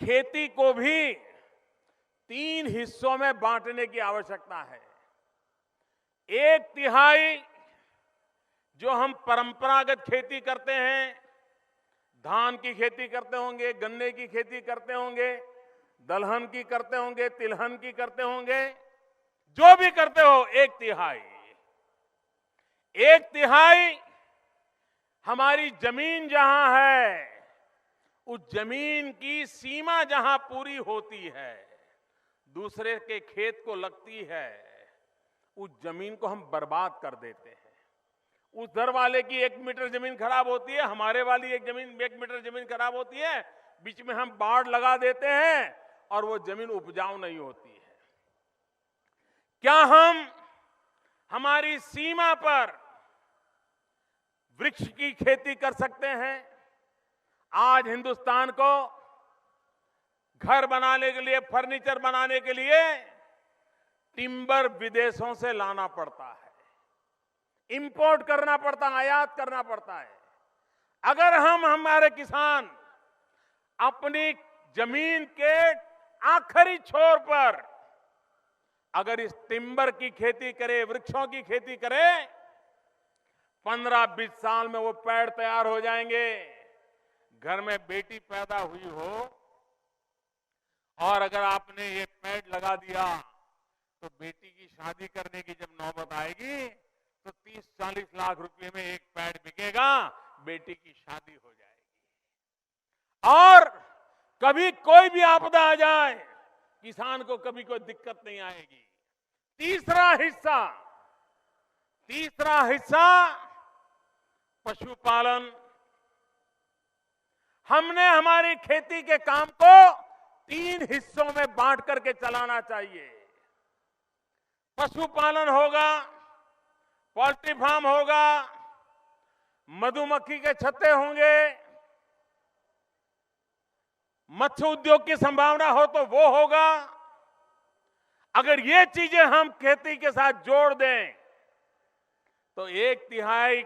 खेती को भी 3 हिस्सों में बांटने की आवश्यकता है। 1/3 जो हम परंपरागत खेती करते हैं, धान की खेती करते होंगे, गन्ने की खेती करते होंगे, दलहन की करते होंगे, तिलहन की करते होंगे, जो भी करते हो 1/3। 1/3 हमारी जमीन जहां है, उस जमीन की सीमा जहां पूरी होती है, दूसरे के खेत को लगती है, उस जमीन को हम बर्बाद कर देते हैं। उस दर वाले की 1 मीटर जमीन खराब होती है, हमारे वाली 1 मीटर जमीन खराब होती है, बीच में हम बाड़ लगा देते हैं और वो जमीन उपजाऊ नहीं होती है। क्या हम हमारी सीमा पर वृक्ष की खेती कर सकते हैं? आज हिंदुस्तान को घर बनाने के लिए, फर्नीचर बनाने के लिए टिम्बर विदेशों से लाना पड़ता है, इंपोर्ट करना पड़ता है, आयात करना पड़ता है। अगर हम हमारे किसान अपनी जमीन के आखिरी छोर पर अगर इस टिम्बर की खेती करे, वृक्षों की खेती करे, 15-20 साल में वो पेड़ तैयार हो जाएंगे। घर में बेटी पैदा हुई हो और अगर आपने ये पेड़ लगा दिया तो बेटी की शादी करने की जब नौबत आएगी तो 30-40 लाख रुपए में एक पेड़ बिकेगा, बेटी की शादी हो जाएगी। और कभी कोई भी आपदा आ जाए, किसान को कभी कोई दिक्कत नहीं आएगी। तीसरा हिस्सा पशुपालन। हमने हमारी खेती के काम को 3 हिस्सों में बांट करके चलाना चाहिए। पशुपालन होगा, पोल्ट्री फार्म होगा, मधुमक्खी के छत्ते होंगे, मत्स्य उद्योग की संभावना हो तो वो होगा। अगर ये चीजें हम खेती के साथ जोड़ दें तो 1/3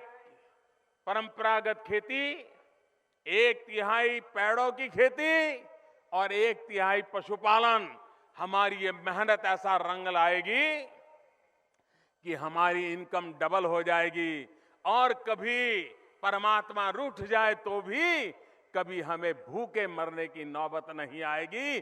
परंपरागत खेती, 1/3 पेड़ों की खेती और 1/3 पशुपालन, हमारी ये मेहनत ऐसा रंग लाएगी कि हमारी इनकम डबल हो जाएगी। और कभी परमात्मा रूठ जाए तो भी कभी हमें भूखे मरने की नौबत नहीं आएगी।